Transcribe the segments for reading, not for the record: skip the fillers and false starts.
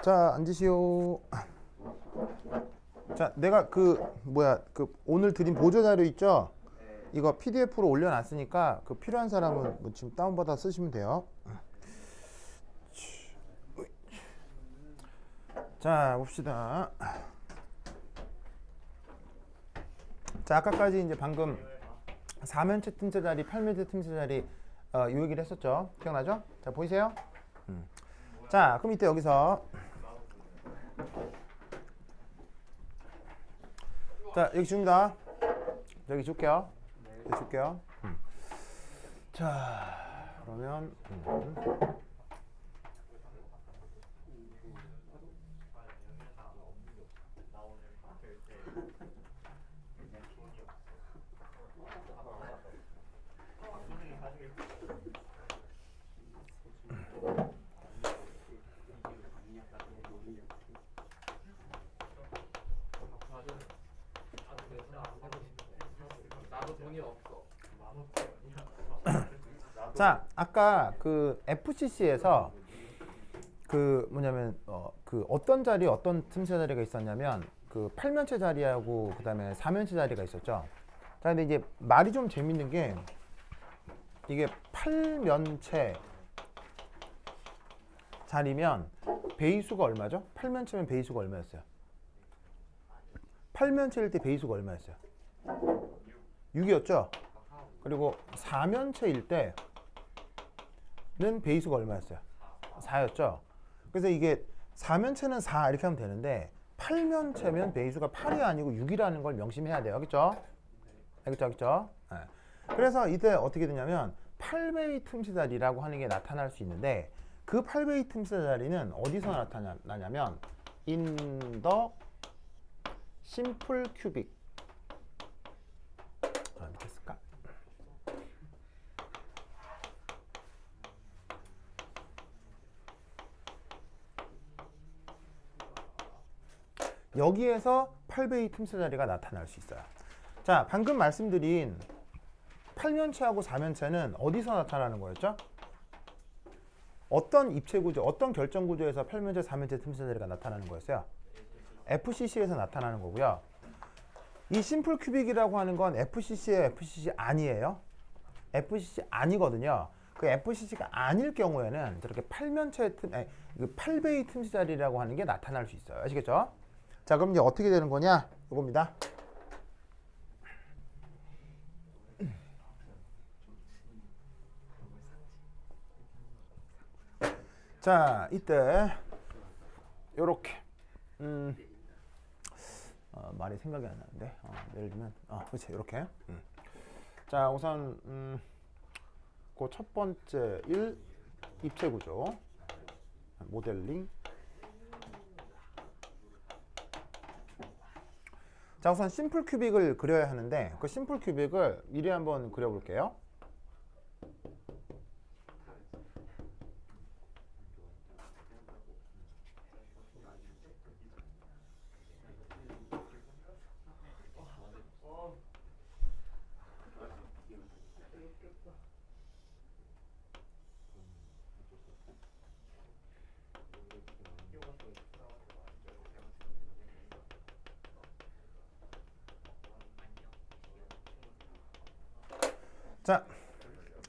자, 앉으시오. 자, 내가 오늘 드린 보조 자료 있죠? 이거 PDF로 올려놨으니까 그 필요한 사람은 뭐 지금 다운받아 쓰시면 돼요. 자, 봅시다. 자, 아까까지 이제 방금 4면체 틈새 자리, 8면체 틈새 자리 요 얘기를 했었죠. 기억나죠? 자, 보이세요? 자, 그럼 이때 여기서 자, 여기 줍니다. 여기 줄게요. 여기 줄게요. 자, 그러면 자, 아까 그 FCC에서 그 뭐냐면 그 어떤 자리 어떤 틈새 자리가 있었냐면 그 8면체 자리하고 그다음에 4면체 자리가 있었죠. 자, 근데 이제 말이 좀 재밌는 게 이게 8면체 자리면 배수가 얼마죠? 8면체면 배수가 얼마였어요? 8면체일 때 배수가 얼마였어요? 6이었죠? 그리고 4면체일 때는 배수가 얼마였어요? 4였죠? 그래서 이게 4면체는 4 이렇게 하면 되는데 8면체면 배수가 8이 아니고 6이라는 걸 명심해야 돼요. 알겠죠? 알겠죠? 네. 그래서 이때 어떻게 되냐면 8배의 틈새 자리라고 하는 게 나타날 수 있는데 그 8배의 틈새 자리는 어디서 나타나냐면 in the simple cubic. 이렇게 쓸까? 여기에서 8배의 틈새 자리가 나타날 수 있어요. 자, 방금 말씀드린 8면체하고 4면체는 어디서 나타나는 거였죠? 어떤 입체 구조, 어떤 결정 구조에서 8면체, 4면체 틈새 자리가 나타나는 거였어요? FCC에서 나타나는 거고요. 이 심플 큐빅이라고 하는 건 FCC예요, FCC 아니에요? FCC 아니거든요. 그 FCC가 아닐 경우에는 저렇게 8면체 그 8배의 틈새 자리라고 하는 게 나타날 수 있어요. 아시겠죠? 자, 그럼 이제 어떻게 되는 거냐? 이겁니다. 자, 이때 요렇게 말이 생각이 안 나는데 예를 들면 그렇지, 이렇게 자, 우선 그 첫 번째 1 입체 구조 모델링. 자, 우선 심플 큐빅을 그려야 하는데 그 심플 큐빅을 미리 한번 그려볼게요. 자,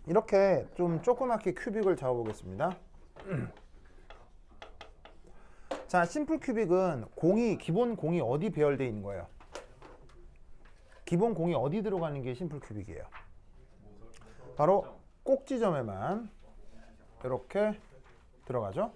이렇게 좀 조그맣게 큐빅을 잡아보겠습니다. 자, 심플 큐빅은 기본 공이 어디 배열되어 있는 거예요? 기본 공이 어디 들어가는 게 심플 큐빅이에요? 바로 꼭지점에만 이렇게 들어가죠.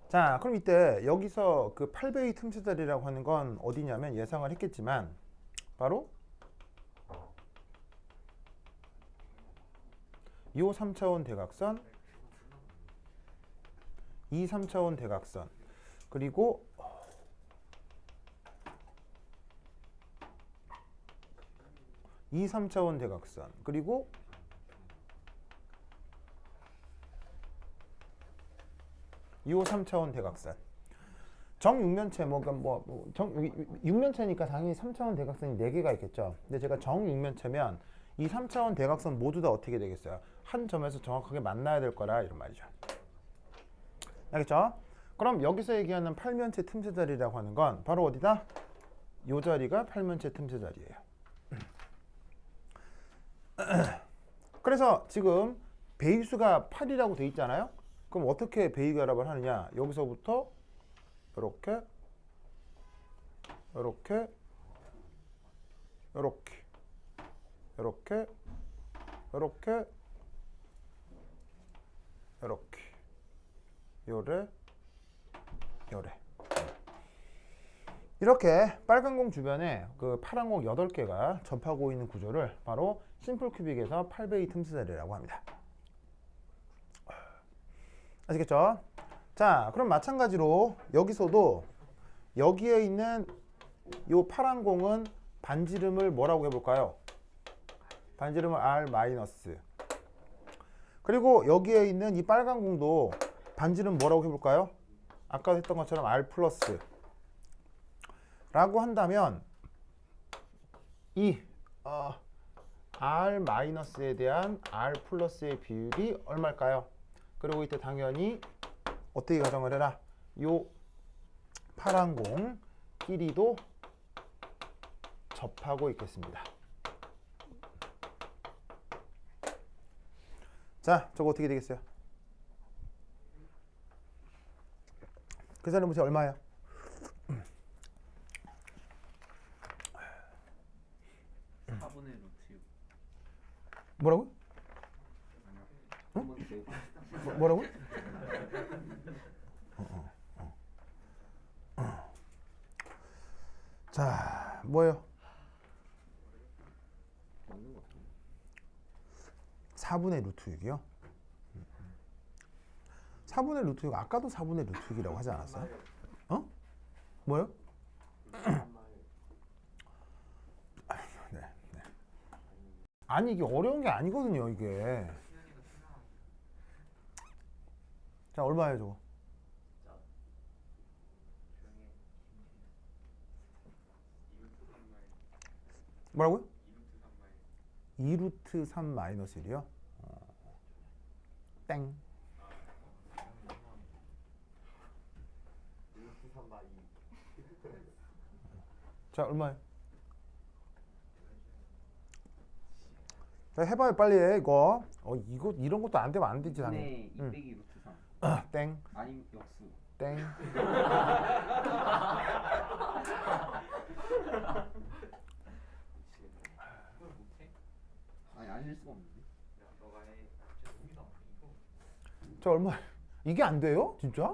자, 그럼 이때 여기서 그 8배의 틈새 자리라고 하는 건 어디냐면 예상을 했겠지만 바로 이 3차원 대각선, 이 3차원 대각선, 그리고 이 3차원 대각선, 그리고 이 3차원 대각선. 정육면체 육면체니까 당연히 3차원 대각선이 4개가 있겠죠. 근데 제가 정육면체면 이 3차원 대각선 모두 다 어떻게 되겠어요? 한 점에서 정확하게 만나야 될 거라 이런 말이죠. 알겠죠? 그럼 여기서 얘기하는 팔면체 틈새 자리라고 하는 건 바로 어디다? 이 자리가 팔면체 틈새 자리예요. 그래서 지금 베이수가 8이라고 돼 있잖아요. 그럼 어떻게 베이 결합을 하느냐? 여기서부터 이렇게 이렇게 이렇게 이렇게 이렇게 이렇게 요래 요래 이렇게 빨간 공 주변에 그 파란 공 8개가 접하고 있는 구조를 바로 심플 큐빅에서 8베이 틈새 자리라고 합니다. 아시겠죠? 자, 그럼 마찬가지로 여기서도 여기에 있는 요 파란 공은 반지름을 뭐라고 해볼까요? 반지름을 R 마이너스. 그리고 여기에 있는 이 빨간 공도 반지름 뭐라고 해볼까요? 아까 했던 것처럼 R 플러스 라고 한다면 이 R 마이너스에 대한 R 플러스의 비율이 얼마일까요? 그리고 이때 당연히 어떻게 가정을 해라? 요 파란 공끼리도 접하고 있겠습니다. 자, 저거 어떻게 되겠어요? 계산해보세요. 얼마예요? 뭐라고? 응? 뭐라고? 자, 뭐예요? 4분의 루트 6이요? 4분의 루트 6, 아까도 4분의 루트 6이라고 하지 않았어요? 어? 뭐요? 네, 네. 아니 이게 어려운 게 아니거든요 이게. 자, 얼마예요 저거? 뭐라고요? 2루트 3 마이너스 1이요? 땡. 자, 얼마예요? 자, 해봐요 빨리 해 이거. 이거 이런 것도 안 되면 안 되지 당연히. 2 빼기 루트 3 땡. 아니 역수 땡. 아니 아닐 수가 없는데. 자, 얼마? 이게 안 돼요? 진짜?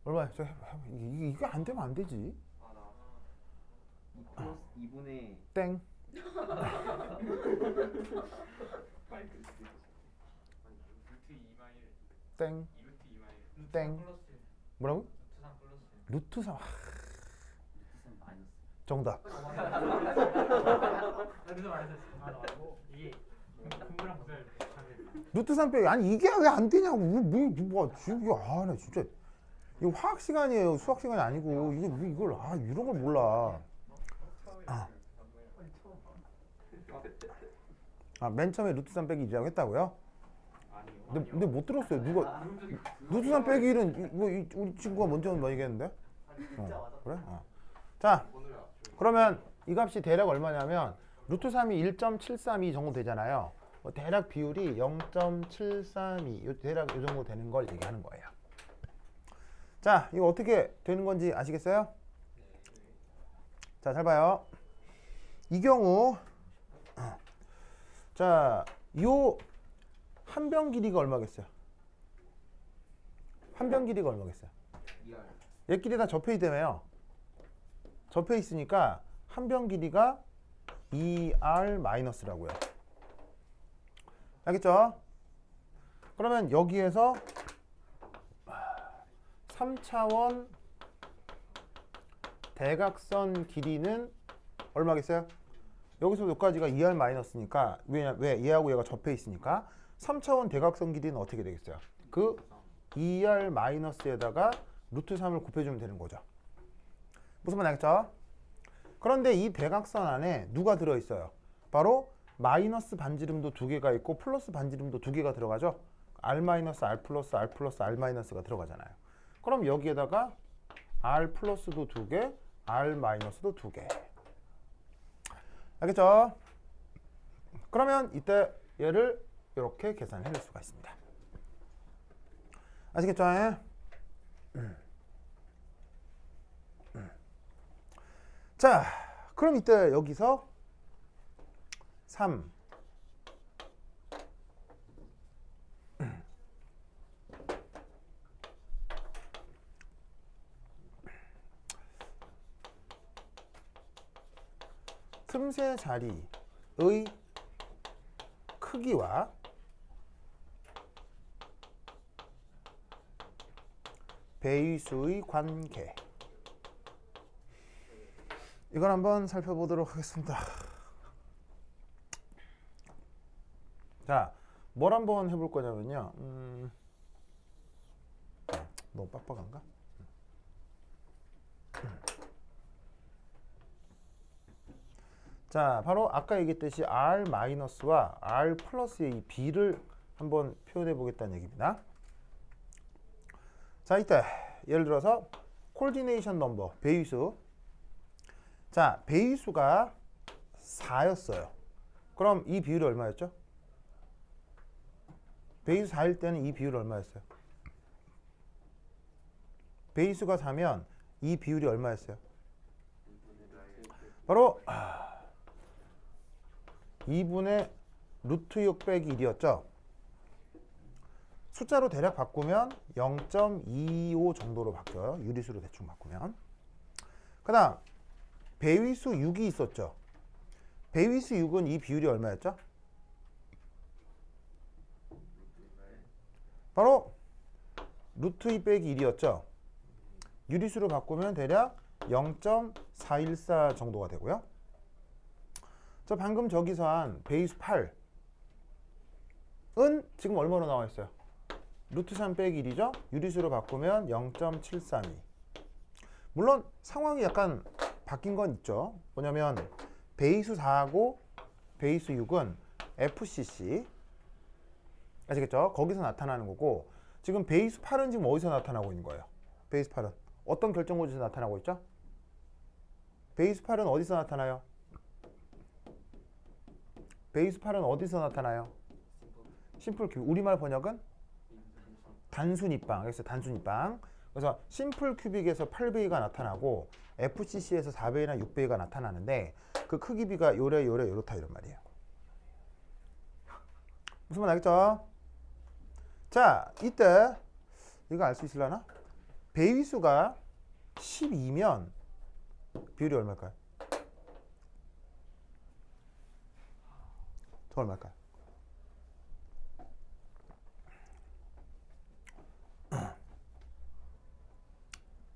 얼마야? 이게 안 되면 안 되지. 2 플러스 2분의 땡. 땡. 땡. 뭐라고? 루트 3. 루트 3 마이너스 정답. 루트 3 빼기. 아니 이게 왜 안 되냐고. 나 진짜. 이거 화학 시간이에요. 수학 시간이 아니고. 이게 왜 이걸 이런 걸 몰라. 맨 처음에 루트 3 빼기 1이라고 했다고요? 근데 못 들었어요. 누가 루트 3 빼기 1은 우리 친구가 먼저 얘기했는데? 그래? 자, 그러면 이 값이 대략 얼마냐면 루트 3이 1.732 정도 되잖아요. 대략 비율이 0.732 대략 이 정도 되는 걸 얘기하는 거예요. 자, 이거 어떻게 되는 건지 아시겠어요? 자, 잘 봐요. 이 경우 자, 요 한 변 길이가 얼마겠어요? 한 변 길이가 얼마겠어요? 얘 길이 다 접해 있다며요. 접해 있으니까 한 변 길이가 2R 마이너스라고요. 알겠죠? 그러면 여기에서 3차원 대각선 길이는 얼마겠어요? 여기서 여기까지가 2R 마이너스니까 왜 얘하고 얘가 접해 있으니까 3차원 대각선 길이는 어떻게 되겠어요? 그 2R 마이너스에다가 루트 3을 곱해주면 되는 거죠. 무슨 말 알겠죠? 그런데 이 대각선 안에 누가 들어있어요? 바로 마이너스 반지름도 두 개가 있고 플러스 반지름도 두 개가 들어가죠. R 마이너스 R 플러스 R 플러스 R 마이너스가 들어가잖아요. 그럼 여기에다가 R 플러스도 두 개, R 마이너스도 두 개. 알겠죠? 그러면 이때 얘를 이렇게 계산을 해낼 수가 있습니다. 아시겠죠? 자, 그럼 이때 여기서 3 틈새 자리의 크기와 배위수의 관계, 이걸 한번 살펴보도록 하겠습니다. 자, 뭘 한번 해볼 거냐면요. 너무 빡빡한가? 자, 바로 아까 얘기했듯이 R-와 R 플러스의 이 B를 한번 표현해 보겠다는 얘기입니다. 자, 이때 예를 들어서 코디네이션 넘버, 배위수. 자, 배위수가 4였어요. 그럼 이 비율이 얼마였죠? 배위수 4일 때는 이 비율이 얼마였어요? 배위수가 4면 이 비율이 얼마였어요? 바로 2분의 루트 6 빼기 1이었죠. 숫자로 대략 바꾸면 0.25 정도로 바뀌어요. 유리수로 대충 바꾸면. 그 다음 배위수 6이 있었죠. 배위수 6은 이 비율이 얼마였죠? 바로 루트 2 빼기 1이었죠. 유리수로 바꾸면 대략 0.414 정도가 되고요. 자, 방금 저기서 한 배위수 8은 지금 얼마로 나와 있어요? 루트 3 빼기 1이죠? 유리수로 바꾸면 0.732. 물론 상황이 약간 바뀐 건 있죠. 뭐냐면 배위수 4하고 배위수 6은 FCC, 아시겠죠? 거기서 나타나는 거고, 지금 배위수 8은 지금 어디서 나타나고 있는 거예요? 배위수 8은 어떤 결정고지에서 나타나고 있죠? 배위수 8은 어디서 나타나요? 배위수 8은 어디서 나타나요? 심플 큐빅. 우리말 번역은 단순입방. 그래서 단순입방. 그래서 심플 큐빅에서 8배기가 나타나고 FCC에서 4배기나 6배기가 나타나는데 그 크기 비가 요래 요렇다 이런 말이에요. 무슨 말 알겠죠? 자, 이때 이거 알 수 있으려나? 배위수가 12면 비율이 얼마일까요? 더 얼마일까요?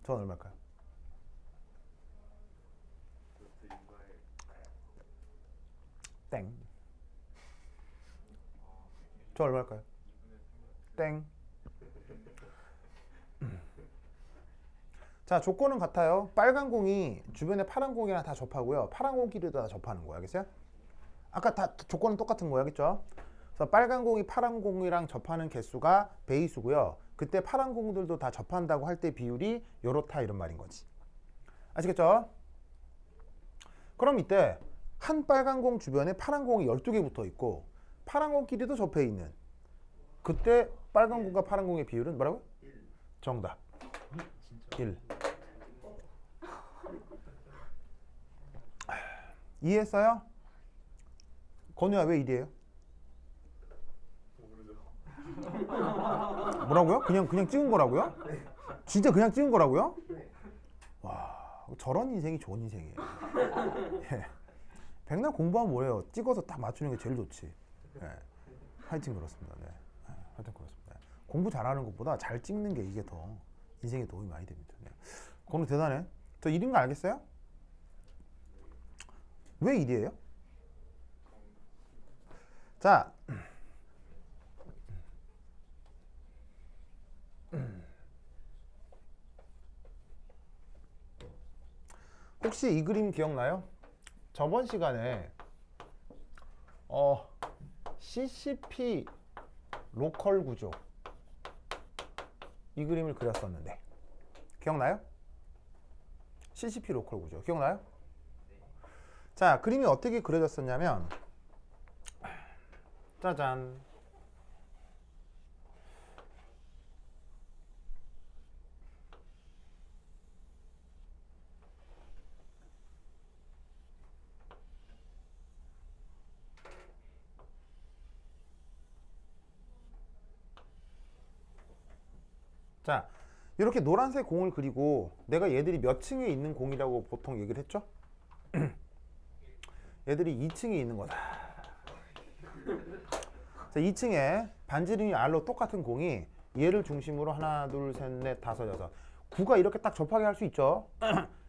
저는 얼마일까요? 땡. 저 얼마일까요? 땡. 자, 조건은 같아요. 빨간 공이 주변에 파란 공이랑 다 접하고요. 파란 공끼리도 다 접하는 거예요. 알겠어요? 아까 다 조건은 똑같은 거예요. 알겠죠? 그래서 빨간 공이 파란 공이랑 접하는 개수가 배위수고요. 그때 파란 공들도 다 접한다고 할 때 비율이 요렇다 이런 말인 거지. 아시겠죠? 그럼 이때 한 빨간 공 주변에 파란 공이 12개 붙어 있고 파란 공끼리도 접해 있는, 그때 빨간 공과 파란 공의 비율은 뭐라고요? 정답. 1. 이해했어요? 건우야, 왜 1이에요? 뭐라고요? 그냥 찍은 거라고요? 진짜 그냥 찍은 거라고요? 와, 저런 인생이 좋은 인생이에요. 예. 백날 공부하면 뭐예요? 찍어서 딱 맞추는 게 제일 좋지. 예. 하여튼 그렇습니다. 네. 하여튼 그렇습니다. 공부 잘하는 것보다 잘 찍는 게 이게 더 인생에 도움이 많이 됩니다. 네. 건우 대단해. 저 1인 거 알겠어요? 왜 1이에요? 자, 혹시 이 그림 기억나요? 저번 시간에 CCP 로컬 구조 이 그림을 그렸었는데 기억나요? CCP 로컬 구조 기억나요? 자, 그림이 어떻게 그려졌었냐면 짜잔. 자, 이렇게 노란색 공을 그리고 내가 얘들이 몇 층에 있는 공이라고 보통 얘기를 했죠? 얘들이 2층에 있는 거다. 자, 2층에 반지름이 R로 똑같은 공이 얘를 중심으로 하나, 둘, 셋, 넷, 다섯, 여섯 9가 이렇게 딱 접하게 할 수 있죠?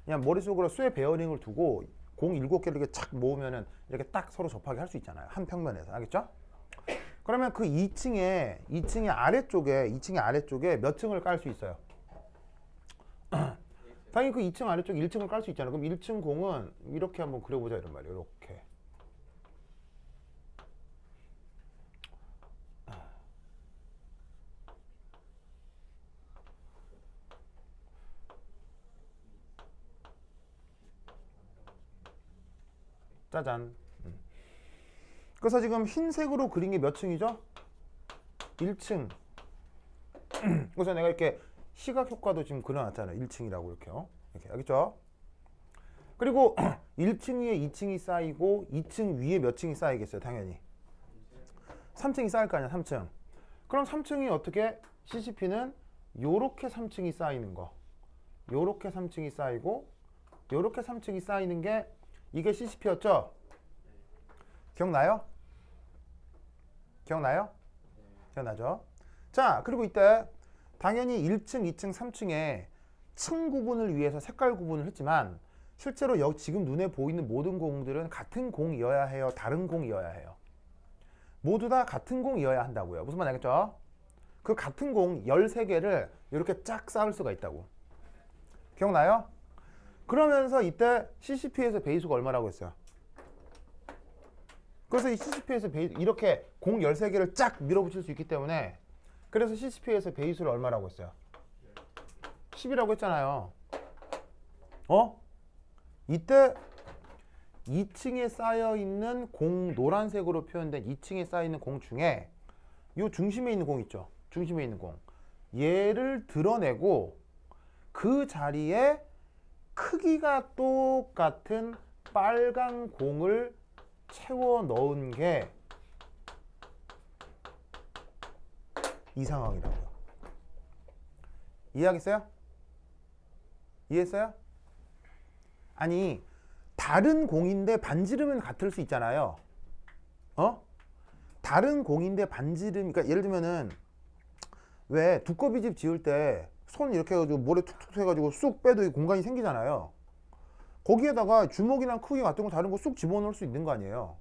그냥 머릿속으로 쇠 베어링을 두고 공 7개를 이렇게 착 모으면은 이렇게 딱 서로 접하게 할 수 있잖아요. 한 평면에서. 알겠죠? 그러면 그 2층의 아래쪽에 몇 층을 깔 수 있어요? 당연히 그 2층 아래쪽에 1층을 깔 수 있잖아요. 그럼 1층 공은 이렇게 한번 그려보자 이런 말이에요. 이렇게. 짜잔. 그래서 지금 흰색으로 그린 게 몇 층이죠? 1층. 그래서 내가 이렇게 시각 효과도 지금 그려놨잖아요. 1층이라고 이렇게요. 이렇게 알겠죠? 그리고 1층 위에 2층이 쌓이고 2층 위에 몇 층이 쌓이겠어요? 당연히 3층이 쌓일 거 아니야. 3층. 그럼 3층이 어떻게? CCP는 요렇게 3층이 쌓이는 거, 요렇게 3층이 쌓이고 요렇게 3층이 쌓이는 게 이게 CCP였죠? 기억나요? 기억나요? 기억나죠? 자, 그리고 이때 당연히 1층, 2층, 3층에 층 구분을 위해서 색깔 구분을 했지만 실제로 지금 눈에 보이는 모든 공들은 같은 공이어야 해요? 다른 공이어야 해요? 모두 다 같은 공이어야 한다고요. 무슨 말인지 알겠죠? 그 같은 공 13개를 이렇게 쫙 쌓을 수가 있다고. 기억나요? 그러면서 이때 CCP에서 배수가 얼마라고 했어요? 그래서 이 CCP에서 이렇게 공 13개를 쫙 밀어붙일 수 있기 때문에 그래서 CCP에서 배수를 얼마라고 했어요? 10이라고 했잖아요. 이때 2층에 쌓여있는 공, 노란색으로 표현된 2층에 쌓여있는 공 중에 요 중심에 있는 공 있죠? 중심에 있는 공. 얘를 드러내고 그 자리에 크기가 똑같은 빨간 공을 채워 넣은 게 이 상황이라고요. 이해하겠어요? 이해했어요? 아니, 다른 공인데 반지름은 같을 수 있잖아요. 다른 공인데 반지름, 그러니까 예를 들면은 왜 두꺼비 집 지을 때 손 이렇게 해가지고 모래 툭툭 해가지고 쑥 빼도 이 공간이 생기잖아요. 거기에다가 주먹이랑 크기 같은 거 다른 거 쑥 집어넣을 수 있는 거 아니에요.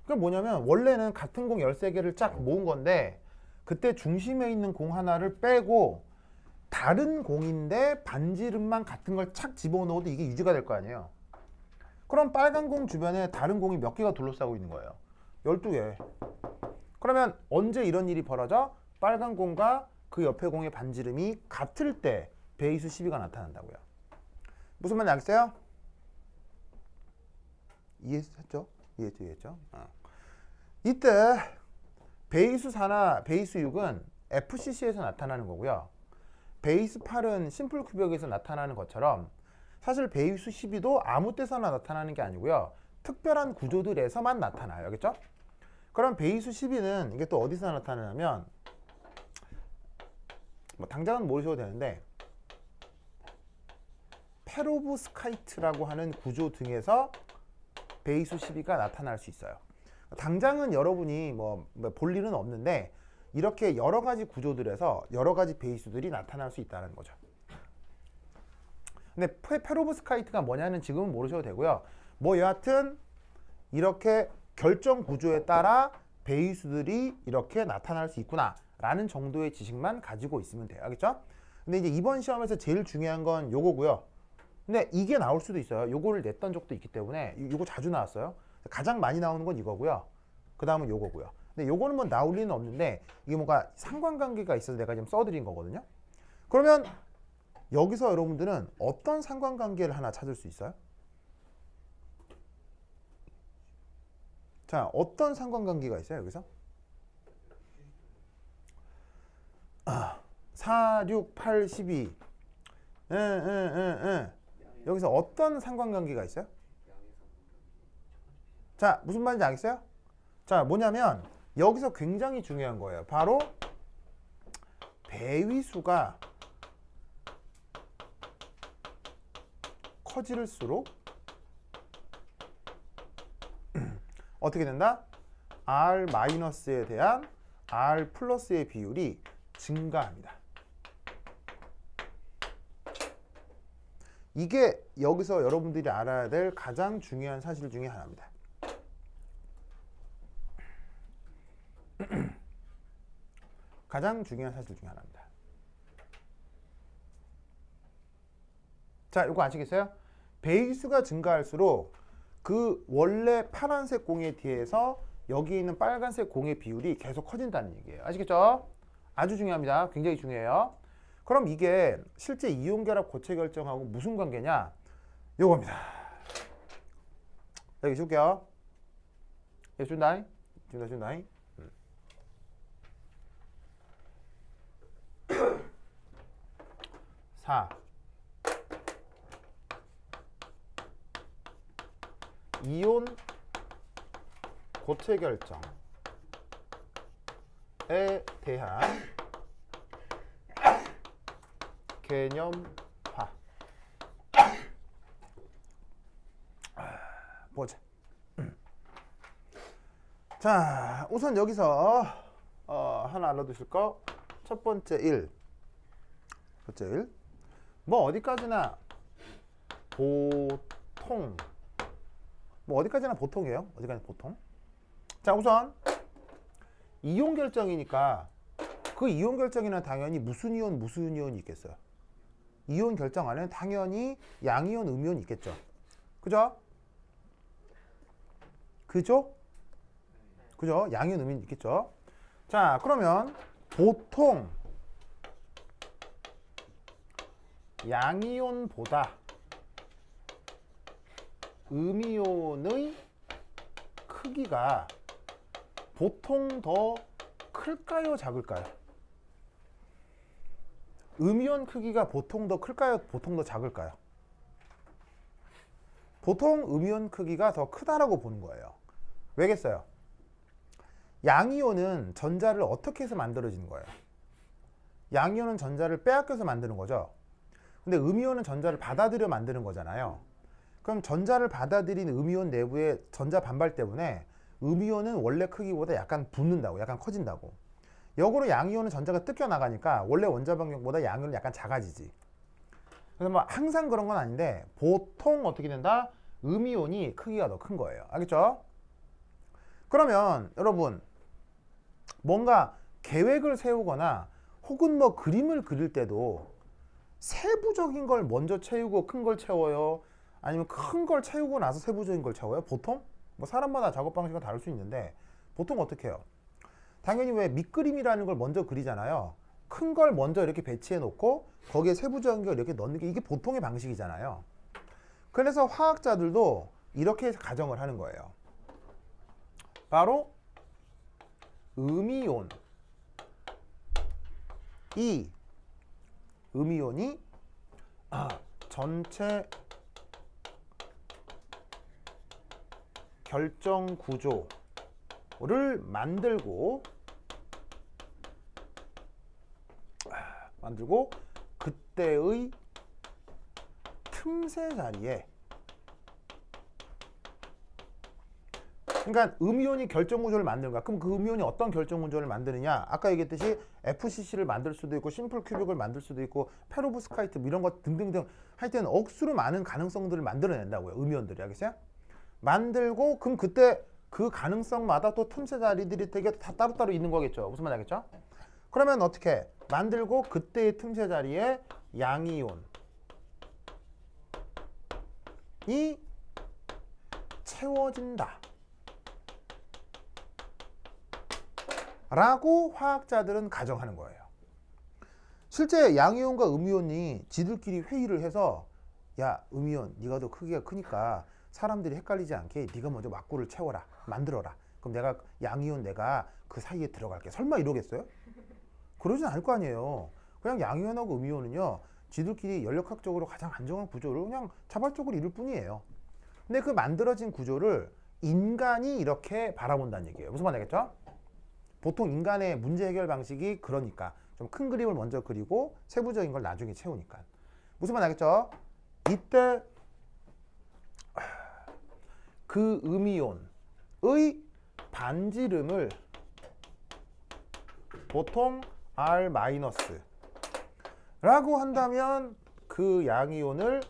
그러니까 뭐냐면 원래는 같은 공 13개를 쫙 모은 건데 그때 중심에 있는 공 하나를 빼고 다른 공인데 반지름만 같은 걸 착 집어넣어도 이게 유지가 될 거 아니에요. 그럼 빨간 공 주변에 다른 공이 몇 개가 둘러싸고 있는 거예요? 12개. 그러면 언제 이런 일이 벌어져? 빨간 공과 그 옆에 공의 반지름이 같을 때 배수 12가 나타난다고요. 무슨 말인지 알겠어요? 이해했죠? 이해했죠? 이때 배수 4나 배수 6은 FCC에서 나타나는 거고요. 배수 8은 심플 큐빅에서 나타나는 것처럼 사실 배수 12도 아무 때서나 나타나는 게 아니고요. 특별한 구조들에서만 나타나요. 알겠죠? 그럼 배수 12는 이게 또 어디서 나타나냐면 뭐 당장은 모르셔도 되는데 페로브스카이트라고 하는 구조 등에서 배수 12가 나타날 수 있어요. 당장은 여러분이 볼 일은 없는데 이렇게 여러 가지 구조들에서 여러 가지 배수들이 나타날 수 있다는 거죠. 근데 페로브스카이트가 뭐냐는 지금은 모르셔도 되고요. 뭐 여하튼 이렇게 결정 구조에 따라 배위수들이 이렇게 나타날 수 있구나라는 정도의 지식만 가지고 있으면 돼요. 알겠죠? 근데 이제 이번 시험에서 제일 중요한 건 요거고요. 근데 이게 나올 수도 있어요. 요거를 냈던 적도 있기 때문에 요거 자주 나왔어요. 가장 많이 나오는 건 이거고요. 그 다음은 요거고요. 근데 요거는 뭐 나올 리는 없는데 이게 뭔가 상관관계가 있어서 내가 지금 써드린 거거든요. 그러면 여기서 여러분들은 어떤 상관관계를 하나 찾을 수 있어요? 자, 어떤 상관관계가 있어요, 여기서? 4, 6, 8, 12. 여기서 어떤 상관관계가 있어요? 자, 무슨 말인지 알겠어요? 자, 뭐냐면 여기서 굉장히 중요한 거예요. 바로 배위수가 커질수록 어떻게 된다? R-에 대한 R 플러스의 비율이 증가합니다. 이게 여기서 여러분들이 알아야 될 가장 중요한 사실 중에 하나입니다. 가장 중요한 사실 중에 하나입니다. 자, 이거 아시겠어요? 배위수가 증가할수록 그 원래 파란색 공의 뒤에서 여기 있는 빨간색 공의 비율이 계속 커진다는 얘기예요. 아시겠죠? 아주 중요합니다. 굉장히 중요해요. 그럼 이게 실제 이온결합 고체 결정하고 무슨 관계냐? 요겁니다. 여기 줄게요. 여기 준다잉. 준다잉. 4. 이온 고체 결정에 대한 개념화. 보자. 자, 우선 여기서 하나 알아두실 거. 첫 번째 1. 뭐 어디까지나 보통. 뭐 어디까지나 보통이에요. 어디까지나 보통. 자, 우선 이온 결정이니까 그 이온 결정에는 당연히 무슨 이온이 있겠어요. 이온 결정 안에는 당연히 양이온, 음이온이 있겠죠. 그죠? 양이온, 음이온 있겠죠. 자, 그러면 보통 양이온보다 음이온의 크기가 보통 더 클까요, 작을까요? 음이온 크기가 보통 더 클까요, 보통 더 작을까요? 보통 음이온 크기가 더 크다라고 보는 거예요. 왜겠어요? 양이온은 전자를 어떻게 해서 만들어지는 거예요? 양이온은 전자를 빼앗겨서 만드는 거죠. 근데 음이온은 전자를 받아들여 만드는 거잖아요. 그럼 전자를 받아들인 음이온 내부의 전자 반발 때문에 음이온은 원래 크기보다 약간 붙는다고, 약간 커진다고. 역으로 양이온은 전자가 뜯겨 나가니까 원래 원자 반경보다 양이온은 약간 작아지지. 그래서 뭐 항상 그런 건 아닌데 보통 어떻게 된다? 음이온이 크기가 더 큰 거예요. 알겠죠? 그러면 여러분 뭔가 계획을 세우거나 혹은 뭐 그림을 그릴 때도 세부적인 걸 먼저 채우고 큰 걸 채워요? 아니면 큰 걸 채우고 나서 세부적인 걸 채워요? 보통? 뭐 사람마다 작업 방식은 다를 수 있는데 보통 어떻게 해요? 당연히 왜 밑그림이라는 걸 먼저 그리잖아요. 큰 걸 먼저 이렇게 배치해 놓고 거기에 세부적인 걸 이렇게 넣는 게 이게 보통의 방식이잖아요. 그래서 화학자들도 이렇게 가정을 하는 거예요. 바로 음이온이 전체 결정 구조를 만들고 그때의 틈새 자리에, 그러니까 음이온이 결정 구조를 만드는 거야. 그럼 그 음이온이 어떤 결정 구조를 만드느냐? 아까 얘기했듯이 FCC를 만들 수도 있고 심플 큐빅을 만들 수도 있고 페로브스카이트 뭐 이런 것 등등등 할 때는 억수로 많은 가능성들을 만들어낸다고요. 음이온들이. 알겠어요? 만들고 그럼 그때 그 가능성마다 또 틈새 자리들이 되게 다 따로따로 있는 거겠죠. 무슨 말이겠죠 그러면 어떻게 만들고 그때의 틈새 자리에 양이온이 채워진다 라고 화학자들은 가정하는 거예요. 실제 양이온과 음이온이 지들끼리 회의를 해서 야 음이온 네가 더 크기가 크니까 사람들이 헷갈리지 않게 네가 먼저 막구를 채워라 만들어라 그럼 내가 양이온 내가 그 사이에 들어갈게 설마 이러겠어요? 그러진 않을 거 아니에요. 그냥 양이온하고 음이온은요 지들끼리 연력학적으로 가장 안정한 구조를 그냥 자발적으로 이룰 뿐이에요. 근데 그 만들어진 구조를 인간이 이렇게 바라본다는 얘기예요. 무슨 말이겠죠? 보통 인간의 문제 해결 방식이 그러니까 좀 큰 그림을 먼저 그리고 세부적인 걸 나중에 채우니까. 무슨 말 알겠죠? 이때 그 음이온의 반지름을 보통 R- 라고 한다면 그 양이온을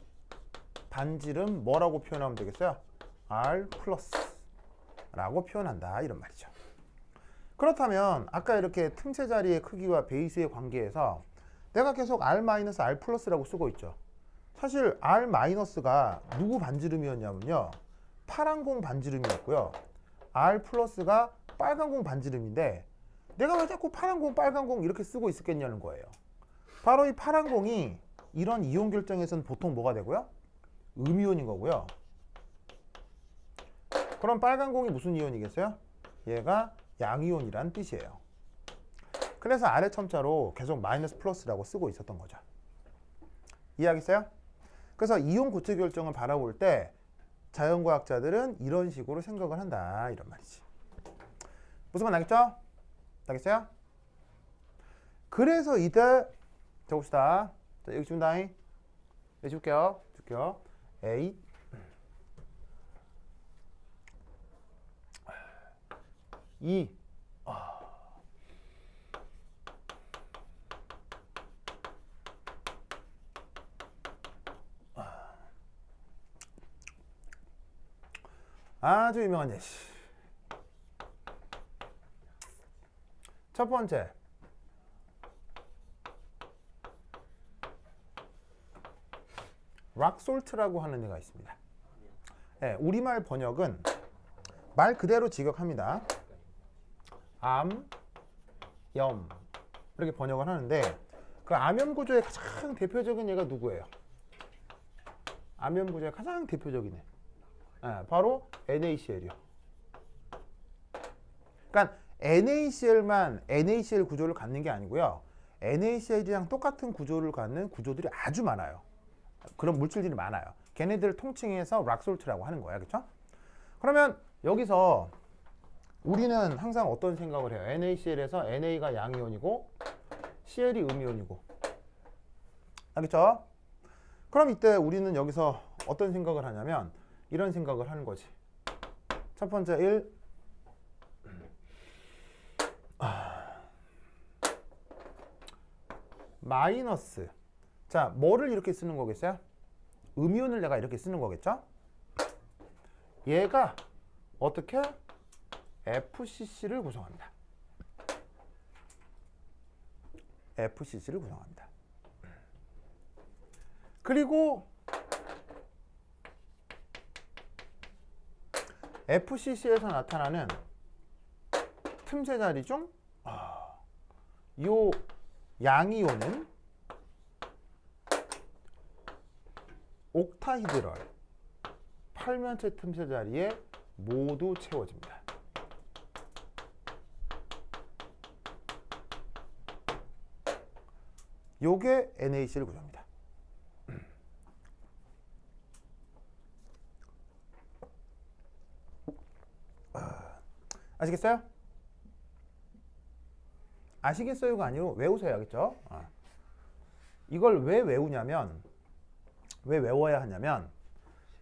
반지름 뭐라고 표현하면 되겠어요? R+ 라고 표현한다 이런 말이죠. 그렇다면 아까 이렇게 틈새 자리의 크기와 베이스의 관계에서 내가 계속 R-, R+라고 쓰고 있죠. 사실 R-가 누구 반지름이었냐면요. 파란 공 반지름이었고요. R+가 빨간 공 반지름인데 내가 왜 자꾸 파란 공, 빨간 공 이렇게 쓰고 있었겠냐는 거예요. 바로 이 파란 공이 이런 이온 결정에서는 보통 뭐가 되고요? 음이온인 거고요. 그럼 빨간 공이 무슨 이온이겠어요? 얘가 양이온이란 뜻이에요. 그래서 아래 첨자로 계속 마이너스 플러스라고 쓰고 있었던 거죠. 이해하겠어요? 그래서 이온 고체 결정을 바라볼 때 자연과학자들은 이런 식으로 생각을 한다 이런 말이지. 무슨 말 나겠죠? 알겠어요? 그래서 이때 적읍시다. 자, 여기 지운다. 여기 줄게요. 줄게요. A E 아주 유명한 예시. 첫 번째 락솔트라고 하는 애가 있습니다. 네, 우리말 번역은 말 그대로 직역합니다. 암, 염 이렇게 번역을 하는데 그 암염 구조의 가장 대표적인 얘가 누구예요? 암염 구조의 가장 대표적인 애. 네, 바로 NaCl이요. 그러니까 NaCl만 NaCl 구조를 갖는 게 아니고요. NaCl이랑 똑같은 구조를 갖는 구조들이 아주 많아요. 그런 물질들이 많아요. 걔네들을 통칭해서 락솔트라고 하는 거야. 그렇죠? 그러면 여기서 우리는 항상 어떤 생각을 해요? NaCl에서 Na가 양이온이고 Cl이 음이온이고. 알겠죠? 그럼 이때 우리는 여기서 어떤 생각을 하냐면 이런 생각을 하는 거지. 첫 번째 1 마이너스. 자, 뭐를 이렇게 쓰는 거겠어요? 음이온을 내가 이렇게 쓰는 거겠죠? 얘가 어떻게? FCC를 구성한다. FCC를 구성합니다. 그리고 FCC에서 나타나는 틈새 자리 중 요 양이온은 옥타히드럴 8면체 틈새 자리에 모두 채워집니다. 요게 NaCl 구조입니다. 아시겠어요? 아시겠어요가 아니고 외우세요. 알겠죠? 이걸 왜 외우냐면 왜 외워야 하냐면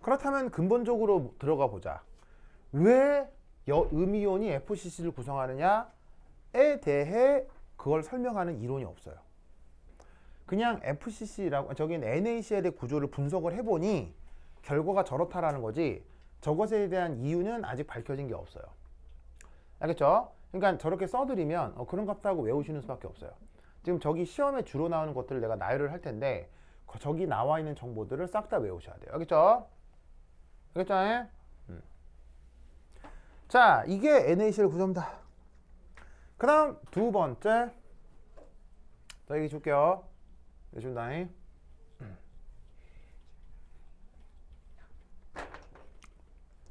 그렇다면 근본적으로 들어가 보자. 왜 음이온이 FCC를 구성하느냐에 대해 그걸 설명하는 이론이 없어요. 그냥 FCC라고 저긴 NaCl의 구조를 분석을 해보니 결과가 저렇다라는 거지 저것에 대한 이유는 아직 밝혀진 게 없어요. 알겠죠? 그러니까 저렇게 써드리면 그런 것 같다고 외우시는 수밖에 없어요. 지금 저기 시험에 주로 나오는 것들을 내가 나열을 할 텐데 저기 나와 있는 정보들을 싹 다 외우셔야 돼요. 알겠죠? 알겠죠? 자, 이게 NaCl 구조입니다. 그 다음 두 번째, 자, 여기 줄게요. 여기 준다.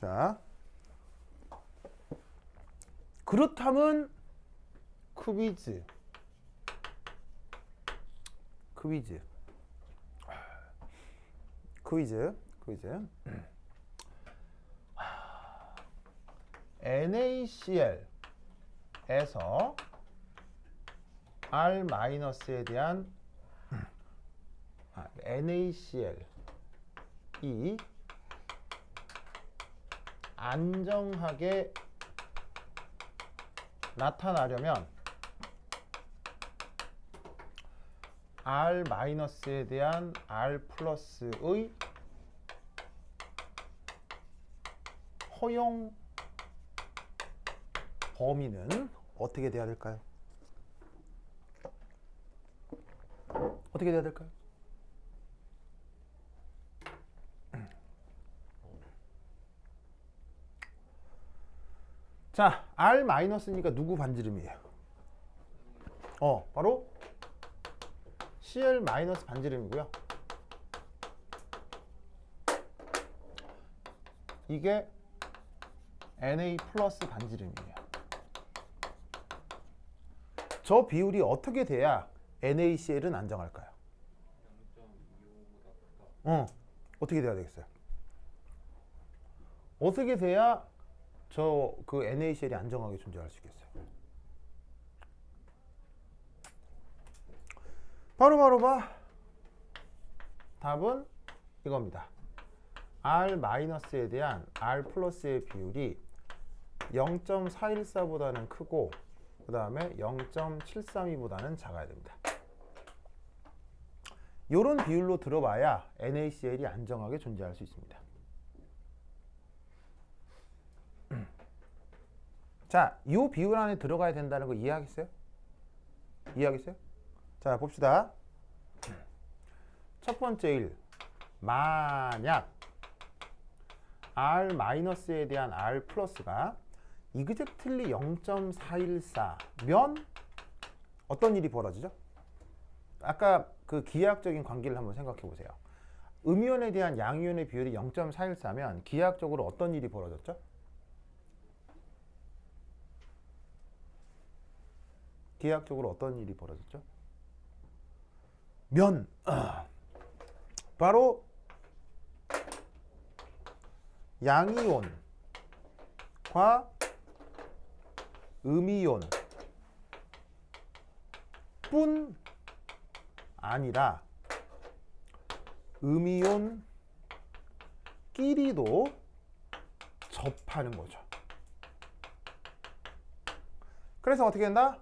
자, 그렇다면 퀴즈. NaCl에서 R-에 대한 NaCl이 안정하게 나타나려면 R-에 대한 R+의 허용 범위는 어떻게 돼야 될까요? 어떻게 돼야 될까요? 자, R-니까 누구 반지름이에요? 바로 Cl- 반지름이고요. 이게 Na 플러스 반지름이에요. 저 비율이 어떻게 돼야 NaCl은 안정할까요? 어떻게 돼야 되겠어요? 어떻게 돼야 그 NaCl이 안정하게 존재할 수 있겠어요? 바로 봐. 답은 이겁니다. R-에 대한 R+의 비율이 0.414보다는 크고 그 다음에 0.732보다는 작아야 됩니다. 이런 비율로 들어봐야 NaCl이 안정하게 존재할 수 있습니다. 자, 이 비율 안에 들어가야 된다는 거 이해하겠어요? 자, 봅시다. 첫 번째 일, 만약 R-에 대한 R+가 이그젝틀리 0.414면 어떤 일이 벌어지죠? 아까 그 기하학적인 관계를 한번 생각해 보세요. 음이온에 대한 양이온의 비율이 0.414면 기하학적으로 어떤 일이 벌어졌죠? 기하학적으로 어떤 일이 벌어졌죠? 바로 양이온과 음이온 뿐 아니라 음이온끼리도 접하는 거죠. 그래서 어떻게 된다?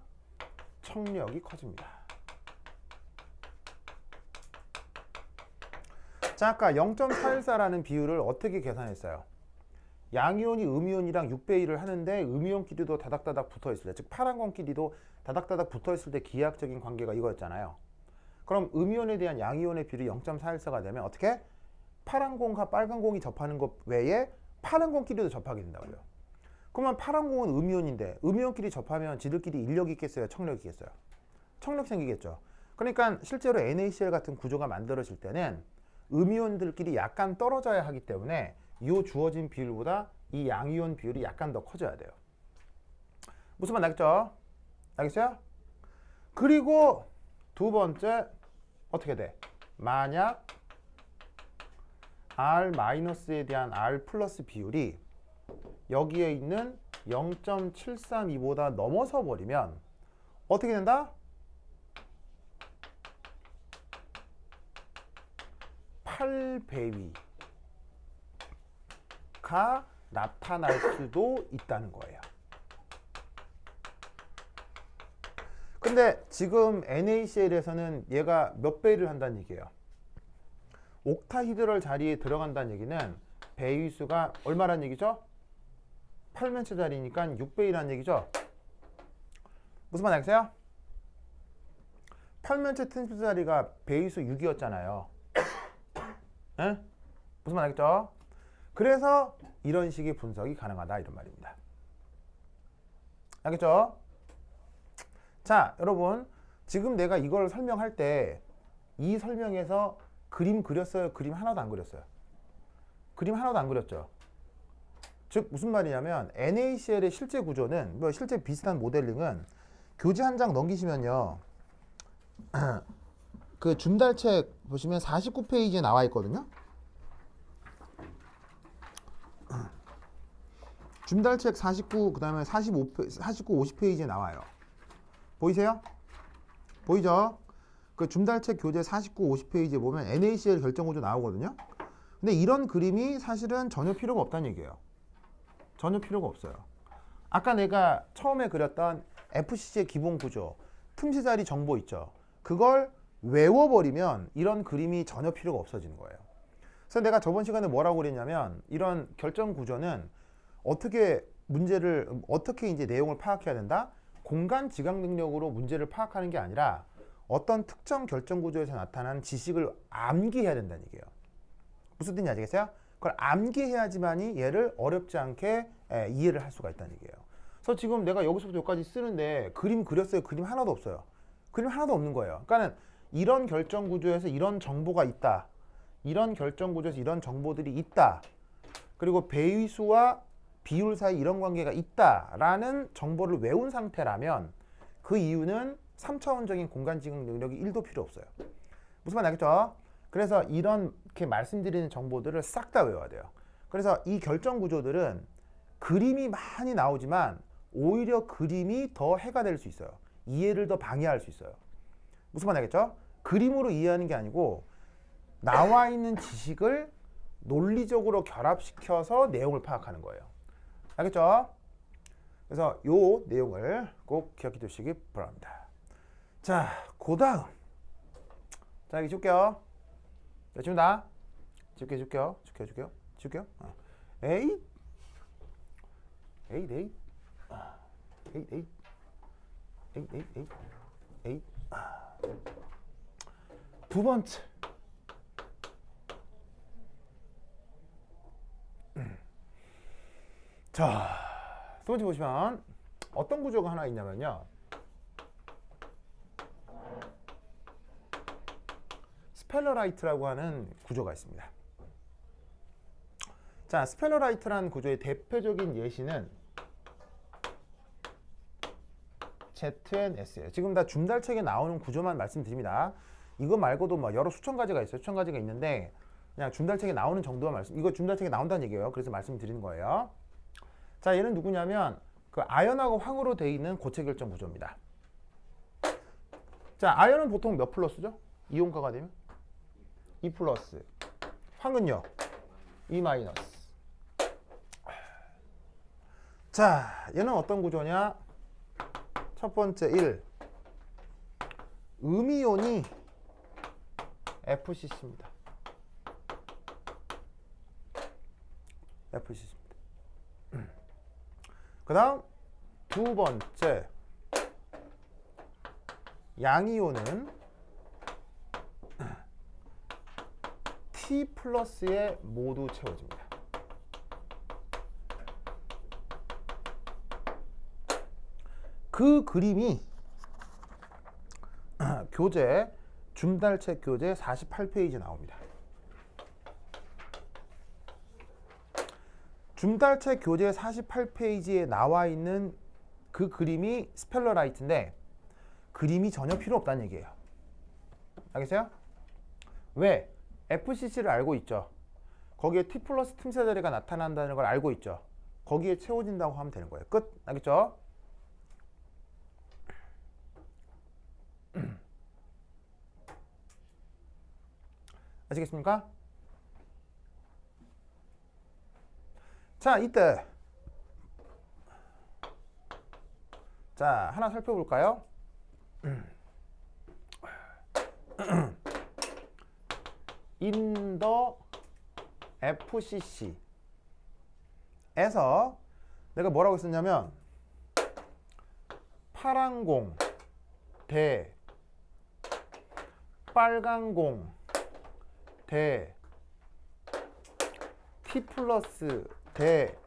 청력이 커집니다. 자, 아까 0.414라는 비율을 어떻게 계산했어요? 양이온이 음이온이랑 6배 1을 하는데 음이온끼리도 다닥다닥 붙어있을 때, 즉 파란공끼리도 다닥다닥 붙어있을 때 기하학적인 관계가 이거였잖아요. 그럼 음이온에 대한 양이온의 비율이 0.414가 되면 어떻게? 파란공과 빨간공이 접하는 것 외에 파란공끼리도 접하게 된다고요. 그러면 파란공은 음이온인데 음이온끼리 접하면 지들끼리 인력이 있겠어요? 청력이 있겠어요? 청력 생기겠죠. 그러니까 실제로 NaCl 같은 구조가 만들어질 때는 음이온들끼리 약간 떨어져야 하기 때문에 이 주어진 비율보다 이 양이온 비율이 약간 더 커져야 돼요. 무슨 말 알겠죠? 알겠어요? 그리고 두 번째 어떻게 돼? 만약 R-에 대한 R+ 비율이 여기에 있는 0.732보다 넘어서 버리면 어떻게 된다? 8배위가 나타날 수도 있다는 거예요. 근데 지금 NaCl에서는 얘가 몇 배를 한다는 얘기예요? 옥타히드럴 자리에 들어간다는 얘기는 배위수가 얼마란 얘기죠? 8면체짜리니까 6배이라는 얘기죠. 무슨 말 알겠어요? 8면체 틈새자리가 배위수 6이었잖아요. 에? 무슨 말 알겠죠? 그래서 이런 식의 분석이 가능하다 이런 말입니다. 알겠죠? 자, 여러분 지금 내가 이걸 설명할 때 이 설명에서 그림 그렸어요? 그림 하나도 안 그렸어요? 그림 하나도 안 그렸죠? 즉 무슨 말이냐면 NaCl의 실제 구조는 뭐 실제 비슷한 모델링은 교재 한 장 넘기시면요. 그 줌달책 보시면 49페이지에 나와 있거든요. 줌달책 49 그다음에 49, 50페이지에 나와요. 보이세요? 보이죠? 그 줌달책 교재 49, 50페이지에 보면 NaCl 결정구조 나오거든요. 근데 이런 그림이 사실은 전혀 필요가 없다는 얘기예요. 전혀 필요가 없어요. 아까 내가 처음에 그렸던 FCC의 기본 구조, 틈새 자리 정보 있죠. 그걸 외워버리면 이런 그림이 전혀 필요가 없어지는 거예요. 그래서 내가 저번 시간에 뭐라고 그랬냐면 이런 결정 구조는 어떻게 문제를 어떻게 이제 내용을 파악해야 된다? 공간 지각 능력으로 문제를 파악하는 게 아니라 어떤 특정 결정 구조에서 나타나는 지식을 암기해야 된다는 얘기예요. 무슨 뜻인지 아시겠어요? 그걸 암기해야지만이 얘를 어렵지 않게 이해를 할 수가 있다는 얘기예요. 그래서 지금 내가 여기서부터 여기까지 쓰는데 그림 그렸어요? 그림 하나도 없어요. 그림 하나도 없는 거예요. 그러니까는 이런 결정 구조에서 이런 정보가 있다. 이런 결정 구조에서 이런 정보들이 있다. 그리고 배위수와 비율 사이 이런 관계가 있다라는 정보를 외운 상태라면 그 이유는 3차원적인 공간 지각 능력이 1도 필요 없어요. 무슨 말 알겠죠? 그래서 이렇게 말씀드리는 정보들을 싹 다 외워야 돼요. 그래서 이 결정 구조들은 그림이 많이 나오지만 오히려 그림이 더 해가 될 수 있어요. 이해를 더 방해할 수 있어요. 무슨 말 알겠죠? 그림으로 이해하는 게 아니고 나와 있는 지식을 논리적으로 결합시켜서 내용을 파악하는 거예요. 알겠죠? 그래서 요 내용을 꼭 기억해 두시기 바랍니다. 자, 그 다음. 자, 여기 줄게요. 자, 지운다. 줄게요. 에잇. 두 번째. 자, 두 번째 보시면 어떤 구조가 하나 있냐면요. 스펠러라이트라고 하는 구조가 있습니다. 자, 스펠러라이트라는 구조의 대표적인 예시는 ZNS예요. 지금 다 줌달책에 나오는 구조만 말씀드립니다. 이거 말고도 뭐 여러 수천 가지가 있어요. 수천 가지가 있는데 그냥 줌달책에 나오는 정도만 말씀. 이거 줌달책에 나온다는 얘기예요. 그래서 말씀드리는 거예요. 자, 얘는 누구냐면 그 아연하고 황으로 되어 있는 고체 결정 구조입니다. 자, 아연은 보통 몇 플러스죠? 이온가가 되면 2 플러스. 황은요? 2 마이너스. 자, 얘는 어떤 구조냐? 첫 번째 1. 음이온이 FCC입니다. FCC입니다. 그 다음 두 번째 양이온은 T 플러스에 모두 채워집니다. 그 그림이 교재 줌달책 교재 48페이지에 나옵니다. 줌달책 교재 48페이지에 나와 있는 그 그림이 스펠러라이트인데 그림이 전혀 필요 없다는 얘기예요. 알겠어요? 왜? FCC를 알고 있죠. 거기에 T 플러스 틈새 자리가 나타난다는 걸 알고 있죠. 거기에 채워진다고 하면 되는 거예요. 끝. 알겠죠? 아시겠습니까? 자, 이때 자, 하나 살펴볼까요? In the FCC 에서 내가 뭐라고 썼냐면 파란 공 대 빨간 공 대 T 플러스 대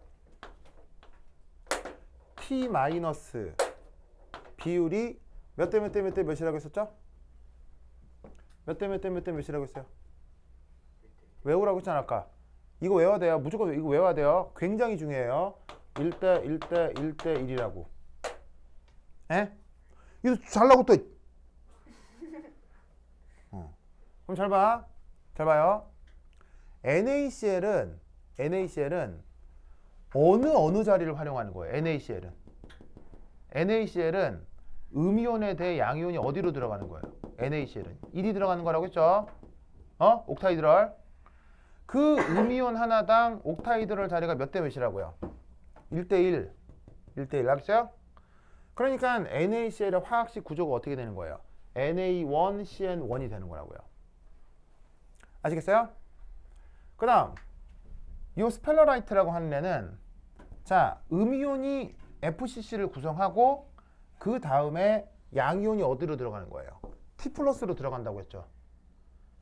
T 마이너스 비율이 몇 대 몇 대 몇 대 몇이라고 했었죠? 몇 대 몇 대 몇 대 몇이라고 했어요? 외우라고 했잖아 아까. 이거 외워야 돼요. 무조건 이거 외워야 돼요. 굉장히 중요해요. 1대 1대 1대 1이라고. 에? 이거 잘나고 또. 그럼 잘 봐. 잘 봐요. NaCl은 어느 자리를 활용하는 거예요? NaCl은 음이온에 대해 양이온이 어디로 들어가는 거예요? NaCl은 1이 들어가는 거라고 했죠? 옥타이드럴. 그 음이온 하나당 옥타이드럴 자리가 몇 대 몇이라고요? 1대1. 1대1. 알겠어요? 그러니까 NaCl의 화학식 구조가 어떻게 되는 거예요? Na1CN1이 되는 거라고요. 아시겠어요? 그 다음 이 스펠러라이트라고 하는 애는 자 음이온이 FCC를 구성하고 그 다음에 양이온이 어디로 들어가는 거예요? T 플러스로 들어간다고 했죠.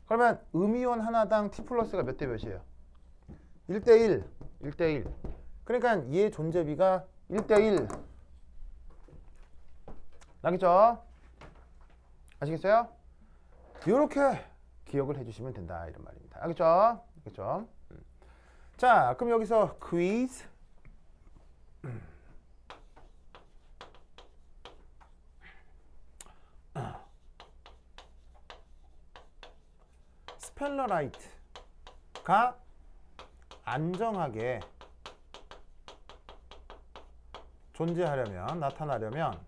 그러면 음이온 하나당 T 플러스가 몇 대 몇이에요? 1대1. 1대1. 그러니까 얘 존재비가 1대1. 알겠죠? 아시겠어요? 이렇게 기억을 해주시면 된다 이런 말입니다. 알겠죠? 알겠죠? 자, 그럼 여기서 퀴즈. 스펠러라이트가 안정하게 존재하려면, 나타나려면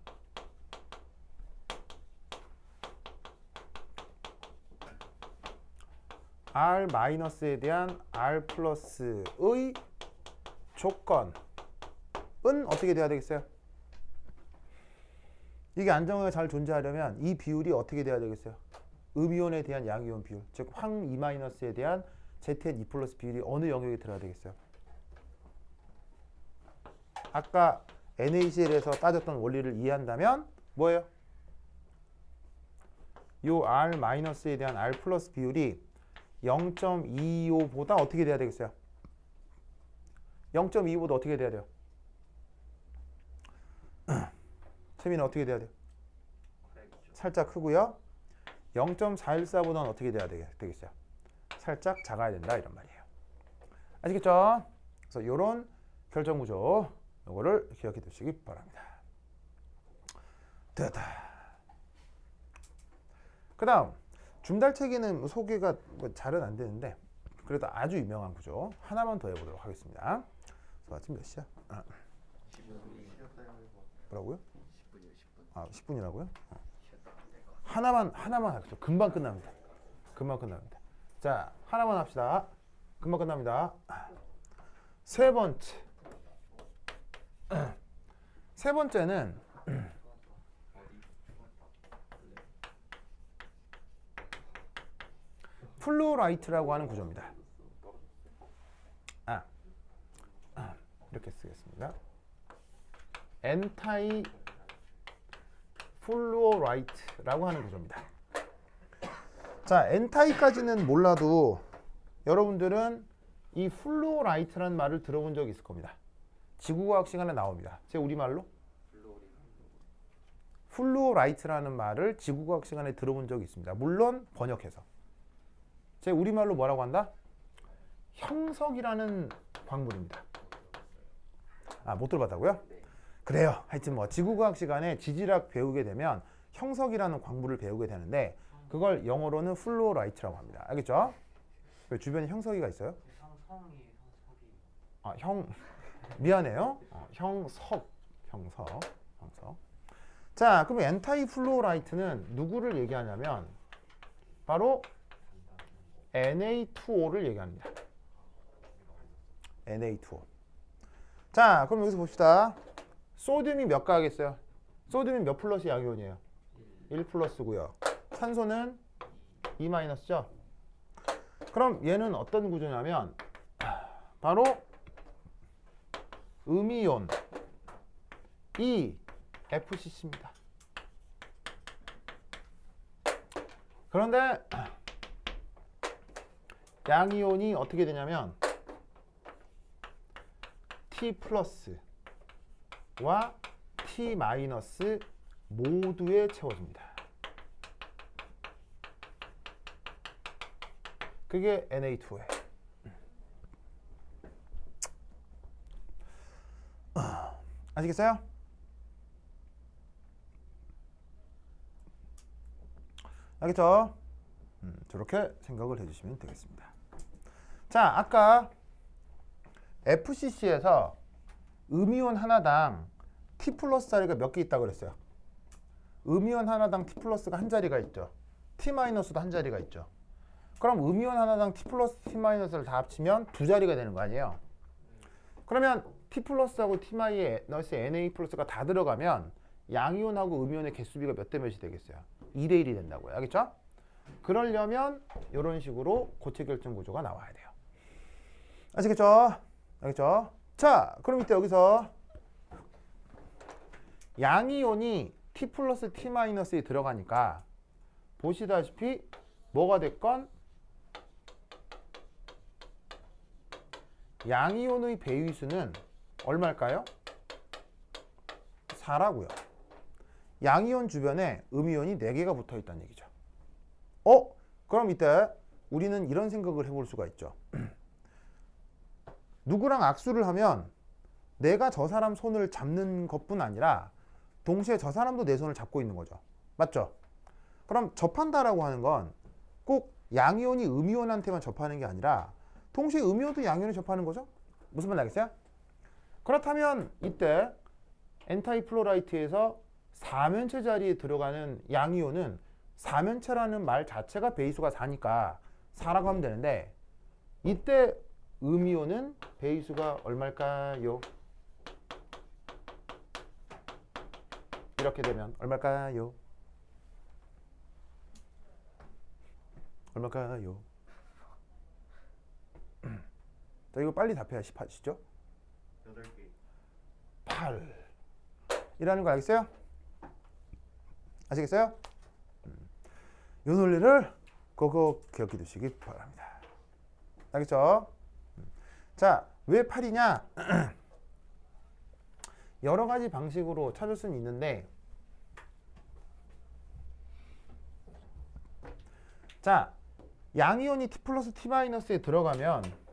R-에 대한 R 플러스의 조건은 어떻게 돼야 되겠어요? 이게 안정하게 잘 존재하려면 이 비율이 어떻게 돼야 되겠어요? 음이온에 대한 양이온 비율, 즉 황2-에 대한 ZN2 플러스 비율이 어느 영역에 들어야 되겠어요? 아까 NaCl에서 따졌던 원리를 이해한다면 뭐예요? 요 R-에 대한 R 플러스 비율이 0.25보다 어떻게 돼야 되겠어요? 0.25보다 어떻게 돼야 돼요? 세민은 어떻게 돼야 돼요? 살짝 크고요. 0.414보다는 어떻게 돼야 되겠어요? 살짝 작아야 된다 이런 말이에요. 아시겠죠? 그래서 이런 결정 구조 요거를 기억해 두시기 바랍니다. 됐다. 그 다음 줌달체기는 소개가 잘은 안 되는데 그래도 아주 유명한 구조 하나만 더 해보도록 하겠습니다. 그래서 지금 몇 시야? 10분이 뭐라고요? 10분이요 10분. 아 10분이라고요? 하나만 하겠죠. 금방 끝납니다. 금방 끝납니다. 자 하나만 합시다. 금방 끝납니다. 세 번째는 플루라이트라고 하는 구조입니다. 이렇게 쓰겠습니다. 엔타이 플루어라이트라고 하는 구조입니다. 자, 엔타이까지는 몰라도 여러분들은 이 플루어라이트라는 말을 들어본 적이 있을 겁니다. 지구과학 시간에 나옵니다. 제 우리말로 플루어라이트라는 말을 지구과학 시간에 들어본 적이 있습니다. 물론 번역해서. 제 우리말로 뭐라고 한다? 형석이라는 광물입니다. 못 들어봤다고요? 그래요. 하여튼 뭐 지구과학 시간에 지질학 배우게 되면 형석이라는 광물을 배우게 되는데 그걸 영어로는 플루어라이트라고 합니다. 알겠죠? 주변에 형석이가 있어요? 미안해요. 형석. 자, 그럼 엔타이 플루어라이트는 누구를 얘기하냐면 바로 Na2O를 얘기합니다. Na2O. 자, 그럼 여기서 봅시다. 소듐이 몇 가겠어요? 소듐이 몇 플러스 양이온이에요? 1 플러스고요. 산소는 2 마이너스죠? 그럼 얘는 어떤 구조냐면 바로 음이온 이 FCC입니다. 그런데 양이온이 어떻게 되냐면 T 플러스와 T 마이너스 모두에 채워집니다. 그게 Na2예요. 아시겠어요? 알겠죠? 저렇게 생각을 해주시면 되겠습니다. 자, 아까 FCC에서 음이온 하나당 T 플러스 자리가 몇 개 있다고 그랬어요? 음이온 하나당 T 플러스가 한 자리가 있죠. T 마이너스도 한 자리가 있죠. 그럼 음이온 하나당 T 플러스 T 마이너스를 다 합치면 두 자리가 되는 거 아니에요? 그러면 T 플러스하고 T 마이너스 Na 플러스가 다 들어가면 양이온하고 음이온의 개수비가 몇 대 몇이 되겠어요? 2대 1이 된다고요. 알겠죠? 그러려면 이런 식으로 고체 결정 구조가 나와야 돼요. 아시겠죠? 알겠죠? 자, 그럼 이때 여기서 양이온이 T 플러스 T 마이너스에 들어가니까 보시다시피 뭐가 됐건 양이온의 배위수는 얼마일까요? 4라고요. 양이온 주변에 음이온이 4개가 붙어 있다는 얘기죠. 그럼 이때 우리는 이런 생각을 해볼 수가 있죠. 누구랑 악수를 하면 내가 저 사람 손을 잡는 것뿐 아니라 동시에 저 사람도 내 손을 잡고 있는 거죠. 맞죠? 그럼 접한다라고 하는 건 꼭 양이온이 음이온한테만 접하는 게 아니라 동시에 음이온도 양이온에 접하는 거죠. 무슨 말 알겠어요? 그렇다면 이때 엔타이플로라이트에서 4면체 자리에 들어가는 양이온은 4면체라는 말 자체가 배위수가 4니까 4라고 하면 되는데 이때 음이온은 배위수가 얼마일까요? 이렇게 되면 얼마일까요? 얼마일까요? 자, 이거 빨리 답해야시죠? 8개. 8 이라는 거 알겠어요? 아시겠어요? 이 논리를 그거 기억해 두시기 바랍니다. 알겠죠? 자, 왜 8이냐? 여러 가지 방식으로 찾을 수는 있는데 자, 양이온이 T 플러스 T 마이너스에 들어가면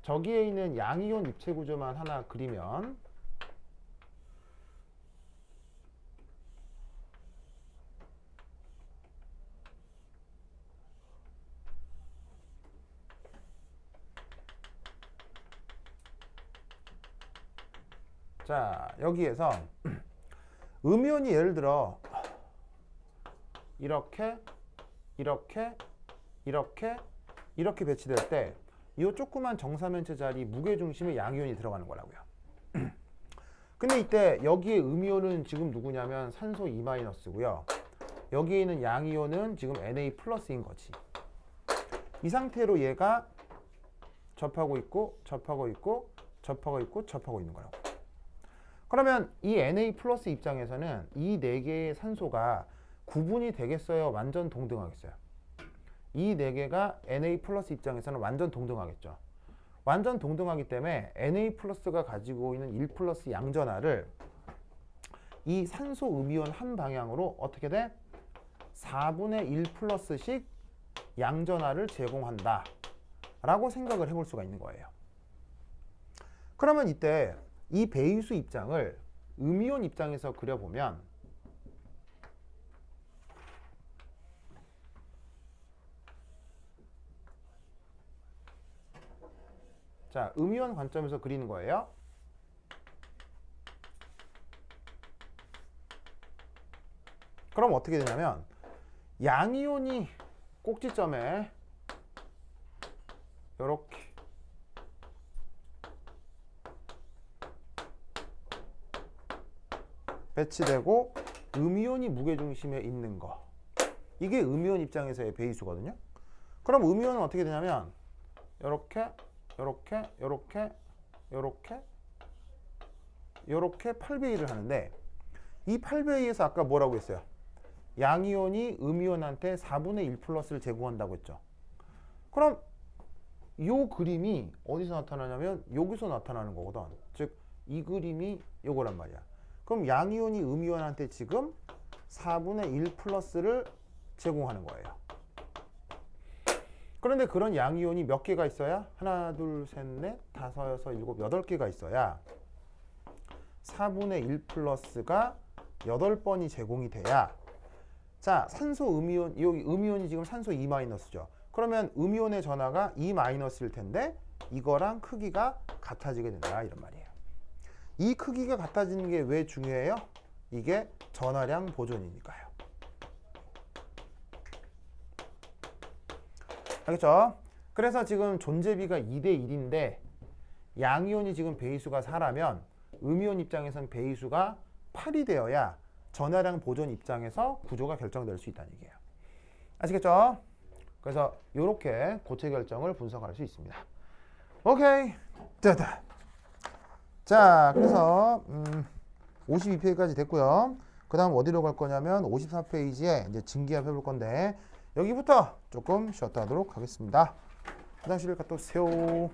저기에 있는 양이온 입체 구조만 하나 그리면 자, 여기에서 음이온이 예를 들어 이렇게 배치될 때 이 조그만 정사면체 자리 무게중심에 양이온이 들어가는 거라고요. 근데 이때 여기에 음이온은 지금 누구냐면 산소 2-고요. 여기에 있는 양이온은 지금 Na 플러스인 거지. 이 상태로 얘가 접하고 있고 접하고 있고 접하고 있고 접하고 있는 거라고. 그러면 이 Na 플러스 입장에서는 이 4개의 산소가 구분이 되겠어요? 완전 동등하겠어요? 이 4개가 Na 플러스 입장에서는 완전 동등하겠죠. 완전 동등하기 때문에 Na 플러스가 가지고 있는 1 플러스 양전하를 이 산소 음이온 한 방향으로 어떻게 돼? 4분의 1 플러스씩 양전하를 제공한다 라고 생각을 해볼 수가 있는 거예요. 그러면 이때 이 배위수 입장을 음이온 입장에서 그려보면 자, 음이온 관점에서 그리는 거예요. 그럼 어떻게 되냐면 양이온이 꼭지점에 이렇게 배치되고 음이온이 무게중심에 있는 거, 이게 음이온 입장에서의 배위수거든요. 그럼 음이온은 어떻게 되냐면 이렇게 이렇게 8배2를 하는데 이 8배2에서 아까 뭐라고 했어요? 양이온이 음이온한테 4분의 1 플러스를 제공한다고 했죠. 그럼 이 그림이 어디서 나타나냐면 여기서 나타나는 거거든. 즉 이 그림이 요거란 말이야. 그럼 양이온이 음이온한테 지금 4분의 1 플러스를 제공하는 거예요. 그런데 그런 양이온이 몇 개가 있어야? 하나, 둘, 셋, 넷, 다섯, 여섯, 일곱, 8개가 있어야 4분의 1 플러스가 8번이 제공이 돼야 자, 산소 음이온, 여기 음이온이 지금 산소 2 마이너스죠. 그러면 음이온의 전하가 2 마이너스일 텐데 이거랑 크기가 같아지게 된다 이런 말이에요. 이 크기가 같아지는 게 왜 중요해요? 이게 전하량 보존이니까요. 알겠죠? 그래서 지금 존재비가 2대 1인데 양이온이 지금 배수가 4라면 음이온 입장에선 배수가 8이 되어야 전하량 보존 입장에서 구조가 결정될 수 있다는 얘기예요. 아시겠죠? 그래서 이렇게 고체 결정을 분석할 수 있습니다. 오케이. 됐다. 자, 그래서 52페이지까지 됐고요. 그 다음 어디로 갈 거냐면 54페이지에 이제 증기압 해볼 건데 여기부터 조금 쉬었다 하도록 하겠습니다. 화장실을 갔다 오세요.